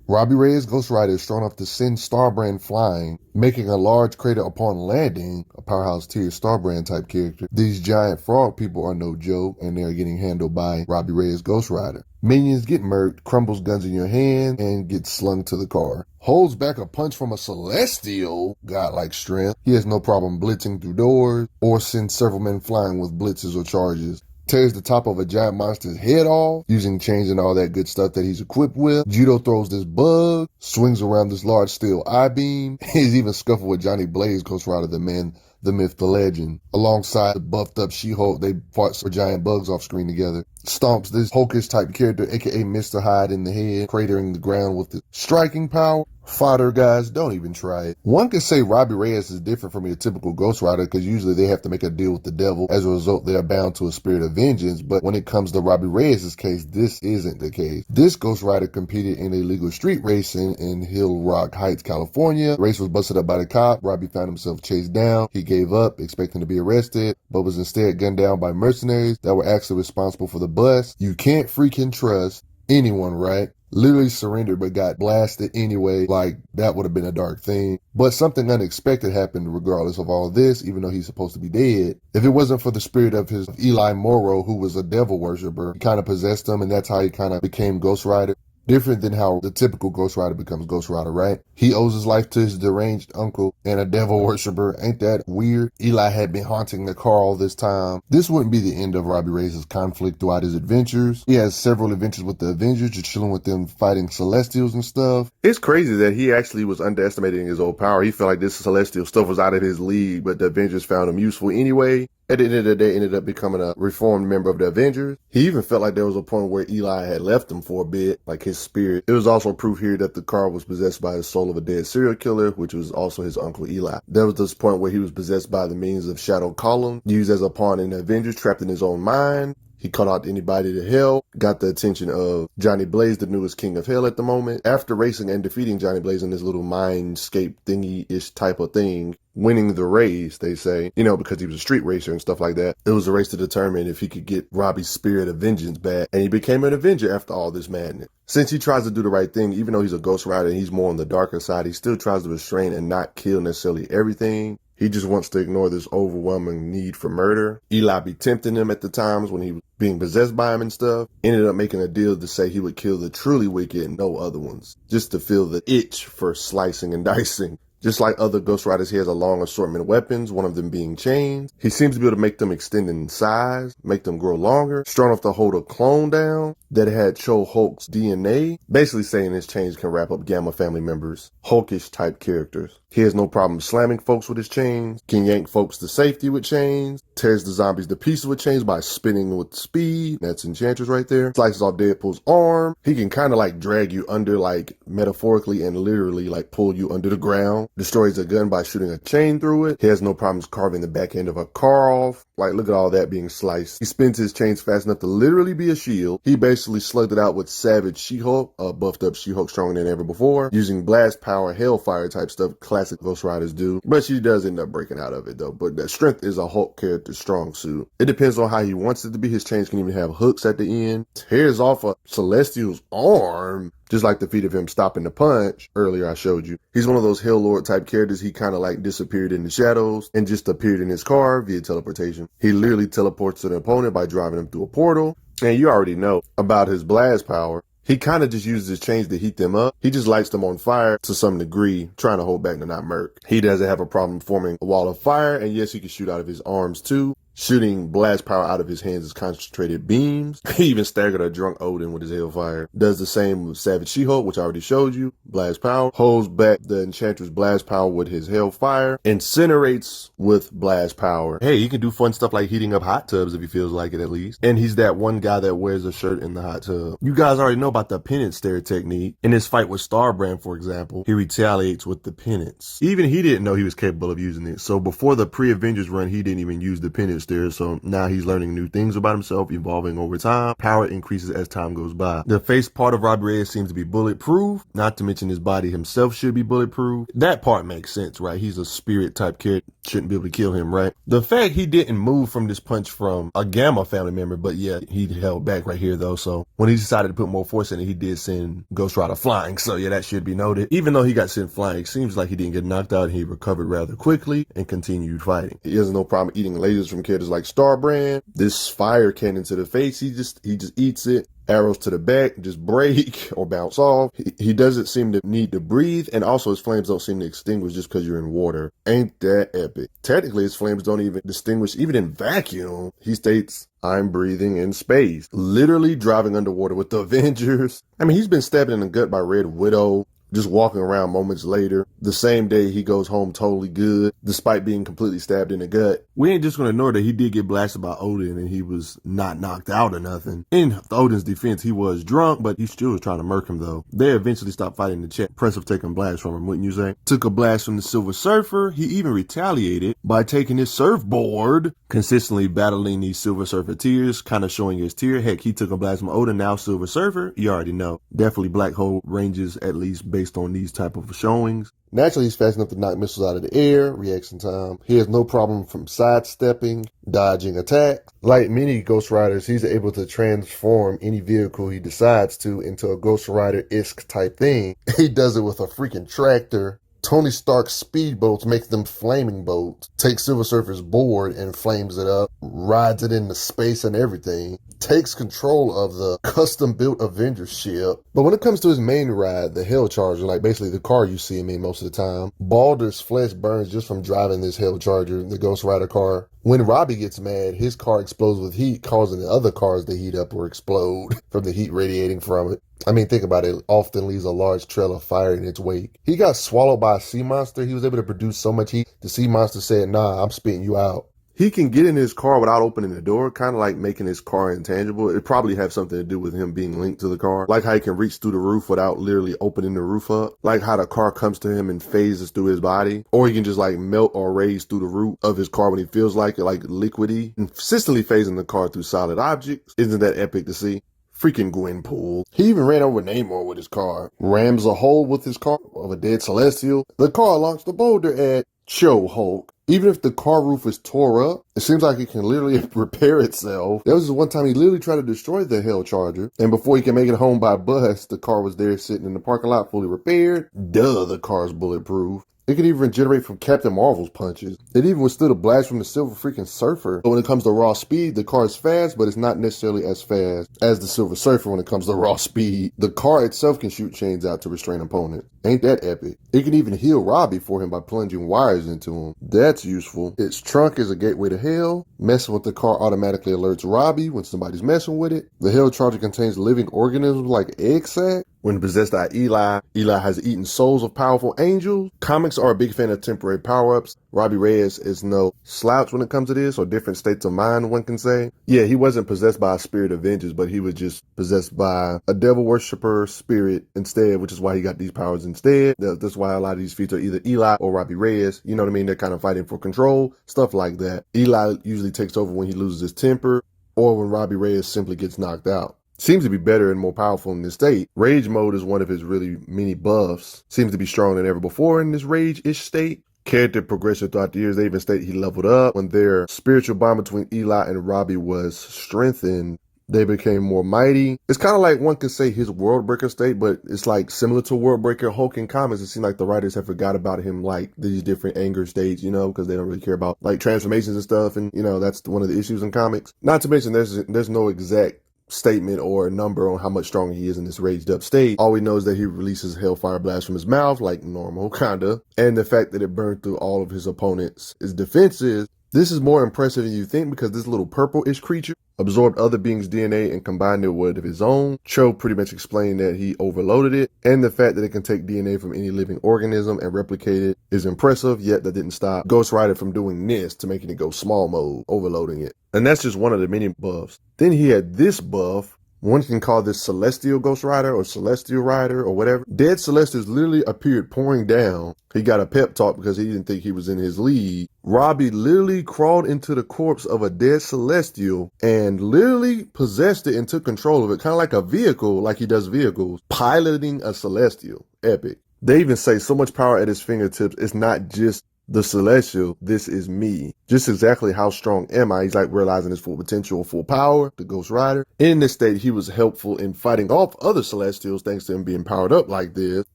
Robbie Reyes, Ghost Rider, is strong enough to send Starbrand flying, making a large crater upon landing, a powerhouse tier Starbrand type character. These giant frog people are no joke, and they're getting handled by Robbie Reyes, Ghost Rider. Minions get murked, crumbles guns in your hand, and get slung to the car. Holds back a punch from a celestial godlike strength. He has no problem blitzing through doors, or sends several men flying with blitzes or charges. Tears the top of a giant monster's head off, using chains and all that good stuff that he's equipped with. Judo throws this bug, swings around this large steel I-beam. He's even scuffled with Johnny Blaze, Ghost Rider, the man, the myth, the legend. Alongside the buffed up She-Hulk, they fought some giant bugs off screen together. Stomps this Hulkish type character, aka Mr. Hyde, in the head, cratering the ground with his striking power. Fodder, guys, don't even try it. One could say Robbie Reyes is different from your typical Ghost Rider because usually they have to make a deal with the devil. As a result, they are bound to a spirit of vengeance. But when it comes to Robbie Reyes' case, this isn't the case. This Ghost Rider competed in illegal street racing in Hill Rock Heights, California. The race was busted up by the cop. Robbie found himself chased down. He gave up, expecting to be arrested, but was instead gunned down by mercenaries that were actually responsible for the bust. You can't freaking trust anyone, right? Literally surrendered but got blasted anyway. Like, that would have been a dark thing. But something unexpected happened regardless of all this, even though he's supposed to be dead. If it wasn't for the spirit of his Eli Morrow, who was a devil worshiper, he kind of possessed him, and that's how he kind of became Ghost Rider. Different than how the typical Ghost Rider becomes Ghost Rider, right? He owes his life to his deranged uncle and a devil worshiper. Ain't that weird? Eli had been haunting the car all this time. This wouldn't be the end of Robbie Reyes' conflict throughout his adventures. He has several adventures with the Avengers, just chilling with them, fighting Celestials and stuff. It's crazy that he actually was underestimating his own power. He felt like this Celestial stuff was out of his league, but the Avengers found him useful anyway. At the end of the day, ended up becoming a reformed member of the Avengers. He even felt like there was a point where Eli had left him for a bit, like his spirit. It was also proof here that the car was possessed by the soul of a dead serial killer, which was also his uncle Eli. There was this point where he was possessed by the means of Shadow Column, used as a pawn in the Avengers, trapped in his own mind. He caught out anybody to hell, got the attention of Johnny Blaze, the newest king of hell at the moment. After racing and defeating Johnny Blaze in this little mindscape thingy-ish type of thing, winning the race, they say, because he was a street racer and stuff like that. It was a race to determine if he could get Robbie's spirit of vengeance back, and he became an Avenger after all this madness. Since he tries to do the right thing, even though he's a Ghost Rider and he's more on the darker side, he still tries to restrain and not kill necessarily everything. He just wants to ignore this overwhelming need for murder. Eli be tempting him at the times when he was being possessed by him and stuff. Ended up making a deal to say he would kill the truly wicked and no other ones, just to feel the itch for slicing and dicing. Just like other Ghost Riders, he has a long assortment of weapons, one of them being chains. He seems to be able to make them extend in size, make them grow longer, strong enough to hold a clone down that had Cho Hulk's DNA, basically saying his chains can wrap up Gamma family members, Hulkish type characters. He has no problem slamming folks with his chains, can yank folks to safety with chains, tears the zombies to pieces with chains by spinning with speed. That's Enchantress right there. Slices off Deadpool's arm. He can kind of like drag you under, like metaphorically and literally, like pull you under the ground. Destroys a gun by shooting a chain through it. He has no problems carving the back end of a car off. Like, look at all that being sliced. He spins his chains fast enough to literally be a shield. He basically slugged it out with Savage She-Hulk, a buffed up She-Hulk stronger than ever before, using blast power, hellfire type stuff classic Ghost Riders do. But she does end up breaking out of it though. But the strength is a Hulk character's strong suit. It depends on how he wants it to be. His chains can even have hooks at the end. Tears off a Celestial's arm, just like the feat of him stopping the punch earlier I showed you. He's one of those Hell Lord type characters. He kind of like disappeared in the shadows and just appeared in his car via teleportation. He literally teleports to the opponent by driving him through a portal. And you already know about his blast power. He kind of just uses his chains to heat them up. He just lights them on fire to some degree, trying to hold back to not murk. He doesn't have a problem forming a wall of fire, and yes, he can shoot out of his arms too. Shooting blast power out of his hands as concentrated beams. He even staggered a drunk Odin with his hellfire. Does the same with Savage She-Hulk, which I already showed you. Blast power. Holds back the Enchantress blast power with his hellfire. Incinerates with blast power. Hey, he can do fun stuff like heating up hot tubs if he feels like it at least. And he's that one guy that wears a shirt in the hot tub. You guys already know about the penance stare technique. In his fight with Starbrand, for example, he retaliates with the penance. Even he didn't know he was capable of using it. So before the pre-Avengers run, he didn't even use the penance there. So now he's learning new things about himself, evolving over time. Power increases as time goes by. The face part of Robbie Reyes seems to be bulletproof, not to mention his body himself should be bulletproof. That part makes sense, right? He's a spirit type character, shouldn't be able to kill him, right? The fact he didn't move from this punch from a Gamma family member, but yeah, he held back right here though. So when he decided to put more force in it, he did send Ghost Rider flying. So yeah, that should be noted. Even though he got sent flying, it seems like he didn't get knocked out. He recovered rather quickly and continued fighting. He has no problem eating lasers from characters like Starbrand. This fire cannon to the face, he just eats it. Arrows to the back just break or bounce off. He doesn't seem to need to breathe, and also his flames don't seem to extinguish just because you're in water. Ain't that epic? Technically, his flames don't even distinguish even in vacuum. He states, "I'm breathing in space." Literally driving underwater with the Avengers. I mean, he's been stabbed in the gut by Red Widow, just walking around moments later. The same day he goes home totally good, despite being completely stabbed in the gut. We ain't just gonna ignore that he did get blasted by Odin and he was not knocked out or nothing. In Odin's defense, he was drunk, but he still was trying to murk him though. They eventually stopped fighting the check. Impressive taking blasts from him, wouldn't you say? Took a blast from the Silver Surfer. He even retaliated by taking his surfboard, consistently battling these Silver Surfer tears, kind of showing his tear. Heck, he took a blast from Odin, now Silver Surfer. You already know. Definitely black hole ranges, at least based on these type of showings. Naturally, he's fast enough to knock missiles out of the air, reaction time. He has no problem from sidestepping, dodging attacks. Like many Ghost Riders, he's able to transform any vehicle he decides to into a Ghost Rider-esque type thing. He does it with a freaking tractor. Tony Stark's speedboats make them flaming boats. Takes Silver Surfer's board and flames it up, rides it into space and everything. Takes control of the custom-built Avengers ship. But when it comes to his main ride, the Hell Charger, like basically the car you see him in most of the time, Baldur's flesh burns just from driving this Hell Charger, the Ghost Rider car. When Robbie gets mad, his car explodes with heat, causing the other cars to heat up or explode from the heat radiating from it. I mean, think about it. It often leaves a large trail of fire in its wake. He got swallowed by a sea monster. He was able to produce so much heat, the sea monster said, "Nah, I'm spitting you out." He can get in his car without opening the door, kind of like making his car intangible. It probably have something to do with him being linked to the car. Like how he can reach through the roof without literally opening the roof up. Like how the car comes to him and phases through his body. Or he can just like melt or raise through the roof of his car when he feels like it, like liquidy. And consistently phasing the car through solid objects. Isn't that epic to see? Freaking Gwenpool. He even ran over Namor with his car. Rams a hole with his car of a dead Celestial. The car launched a boulder at Cho Hulk. Even if the car roof is tore up, it seems like it can literally repair itself. There was this one time he literally tried to destroy the Hell Charger, and before he can make it home by bus, the car was there sitting in the parking lot fully repaired. Duh, the car's bulletproof. It can even regenerate from Captain Marvel's punches. It even withstood a blast from the Silver freaking Surfer. But when it comes to raw speed, the car is fast, but it's not necessarily as fast as the Silver Surfer when it comes to raw speed. The car itself can shoot chains out to restrain opponents. Ain't that epic? It can even heal Robbie for him by plunging wires into him. That's useful. Its trunk is a gateway to hell. Messing with the car automatically alerts Robbie when somebody's messing with it. The Hell Charger contains living organisms like egg sac. When possessed by Eli has eaten souls of powerful angels. Comics are a big fan of temporary power-ups. Robbie Reyes is no slouch when it comes to this, or different states of mind, one can say. Yeah, he wasn't possessed by a spirit of vengeance, but he was just possessed by a devil worshiper spirit instead, which is why he got these powers instead. That's why a lot of these feats are either Eli or Robbie Reyes. You know what I mean? They're kind of fighting for control, stuff like that. Eli usually takes over when he loses his temper, or when Robbie Reyes simply gets knocked out. Seems to be better and more powerful in this state. Rage mode is one of his really many buffs. Seems to be stronger than ever before in this rage-ish state. Character progression throughout the years, they even state he leveled up. When their spiritual bond between Eli and Robbie was strengthened, they became more mighty. It's kind of like one could say his Worldbreaker state, but it's like similar to Worldbreaker Hulk in comics. It seems like the writers have forgot about him, like these different anger states, you know, because they don't really care about like transformations and stuff. And, you know, that's one of the issues in comics. Not to mention there's no exact statement or a number on how much stronger he is in this raged up state. All we know is that he releases hellfire blast from his mouth, like normal, kinda. And the fact that it burned through all of his opponents' defenses. This is more impressive than you think because this little purple-ish creature absorbed other beings' DNA and combined it with his own. Cho pretty much explained that he overloaded it, and the fact that it can take DNA from any living organism and replicate it is impressive, yet that didn't stop Ghost Rider from doing this to making it go small mode, overloading it. And that's just one of the many buffs. Then he had this buff, One can call this Celestial Ghost Rider or Celestial Rider or whatever. Dead Celestials literally appeared pouring down. He got a pep talk because he didn't think he was in his league. Robbie literally crawled into the corpse of a dead Celestial and literally possessed it and took control of it, kind of like a vehicle, like he does vehicles, piloting a Celestial. Epic. They even say so much power at his fingertips, it's not just the Celestial, this is me. Just exactly how strong am I? He's like realizing his full potential, full power, the Ghost Rider. In this state, he was helpful in fighting off other Celestials thanks to him being powered up like this,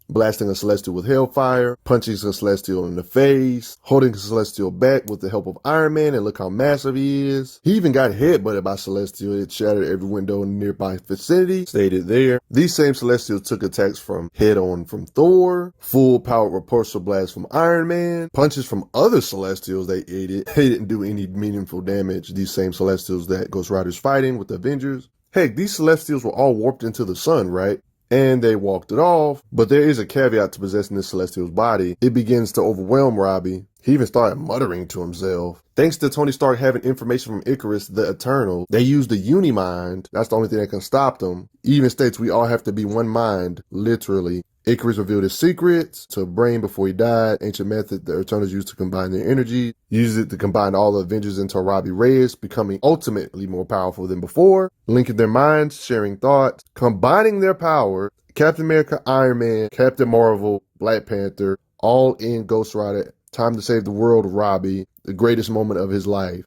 blasting a Celestial with Hellfire, punching a Celestial in the face, holding a Celestial back with the help of Iron Man, and look how massive he is. He even got headbutted by Celestial. It shattered every window in the nearby vicinity, stayed it there. These same Celestials took attacks from head-on from Thor, full powered repulsor blast from Iron Man, punches from other Celestials they ate it. They didn't do any meaningful damage. These same Celestials that Ghost Rider's fighting with the Avengers. Heck, these Celestials were all warped into the sun, right? And they walked it off. But there is a caveat to possessing this Celestial's body. It begins to overwhelm Robbie. He even started muttering to himself. Thanks to Tony Stark having information from Icarus, the Eternal, they used the Unimind. That's the only thing that can stop them. He even states we all have to be one mind, literally. Icarus revealed his secrets to Brain before he died. Ancient method the Eternals used to combine their energy. Used it to combine all the Avengers into Robbie Reyes, becoming ultimately more powerful than before. Linking their minds, sharing thoughts, combining their power. Captain America, Iron Man, Captain Marvel, Black Panther, all in Ghost Rider. Time to save the world, Robbie. The greatest moment of his life.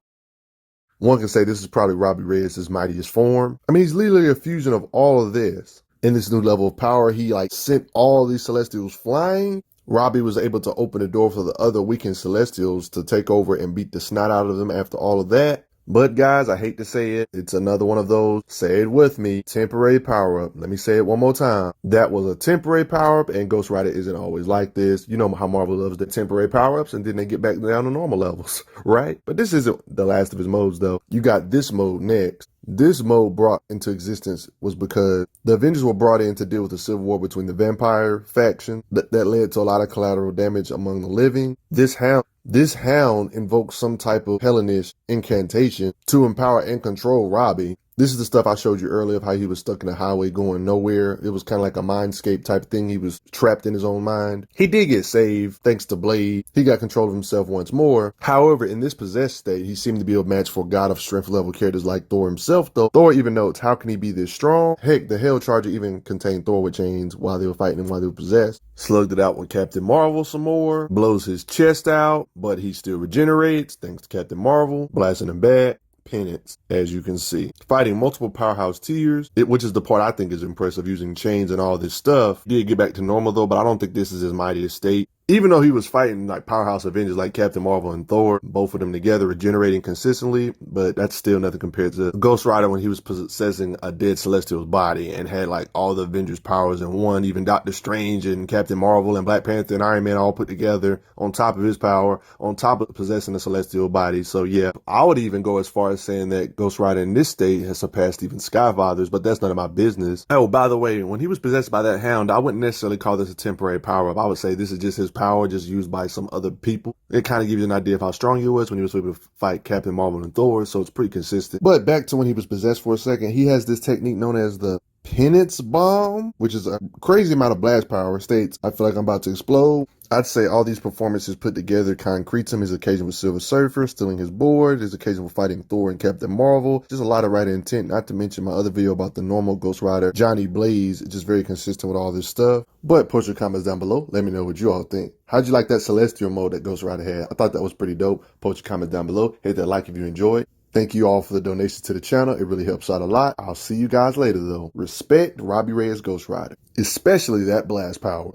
One can say this is probably Robbie Reyes' mightiest form. I mean, he's literally a fusion of all of this. In this new level of power, he sent all these Celestials flying. Robbie was able to open the door for the other weakened Celestials to take over and beat the snot out of them after all of that. But guys, I hate to say it, it's another one of those, say it with me, temporary power-up. Let me say it one more time. That was a temporary power-up, and Ghost Rider isn't always like this. You know how Marvel loves the temporary power-ups, and then they get back down to normal levels, right? But this isn't the last of his modes, though. You got this mode next. This mode brought into existence was because the Avengers were brought in to deal with the civil war between the vampire faction that led to a lot of collateral damage among the living. This hound invokes some type of Hellenish incantation to empower and control Robbie. This is the stuff I showed you earlier of how he was stuck in a highway going nowhere. It was kind of like a mindscape type thing. He was trapped in his own mind. He did get saved thanks to Blade. He got control of himself once more. However, in this possessed state, he seemed to be a match for God of Strength level characters like Thor himself, though. Thor even notes, how can he be this strong? Heck, the Hell Charger even contained Thor with chains while they were fighting him while they were possessed. Slugged it out with Captain Marvel some more. Blows his chest out, but he still regenerates thanks to Captain Marvel. Blasting him back. Penance, as you can see. Fighting multiple powerhouse tiers, which is the part I think is impressive, using chains and all this stuff. Did get back to normal though, but I don't think this is his mightiest state. Even though he was fighting like powerhouse Avengers like Captain Marvel and Thor, both of them together regenerating consistently, but that's still nothing compared to Ghost Rider when he was possessing a dead Celestial's body and had like all the Avengers powers in one, even Doctor Strange and Captain Marvel and Black Panther and Iron Man all put together on top of his power, on top of possessing a celestial body. So yeah, I would even go as far as saying that Ghost Rider in this state has surpassed even Skyfather's, but that's none of my business. Oh, by the way, when he was possessed by that hound, I wouldn't necessarily call this a temporary power-up. I would say this is just his power just used by some other people. It kind of gives you an idea of how strong he was when he was able to fight Captain Marvel and Thor, so it's pretty consistent. But back to when he was possessed for a second, he has this technique known as the Penance Bomb, which is a crazy amount of blast power. States, I feel like I'm about to explode. I'd say all these performances put together concretes him. His occasion with Silver Surfer, stealing his board, his occasion with fighting Thor and Captain Marvel. Just a lot of right intent, not to mention my other video about the normal Ghost Rider, Johnny Blaze, just very consistent with all this stuff. But post your comments down below. Let me know what you all think. How'd you like that Celestial mode that Ghost Rider had? I thought that was pretty dope. Post your comments down below. Hit that like if you enjoyed. Thank you all for the donations to the channel. It really helps out a lot. I'll see you guys later though. Respect Robbie Reyes Ghost Rider, especially that blast power.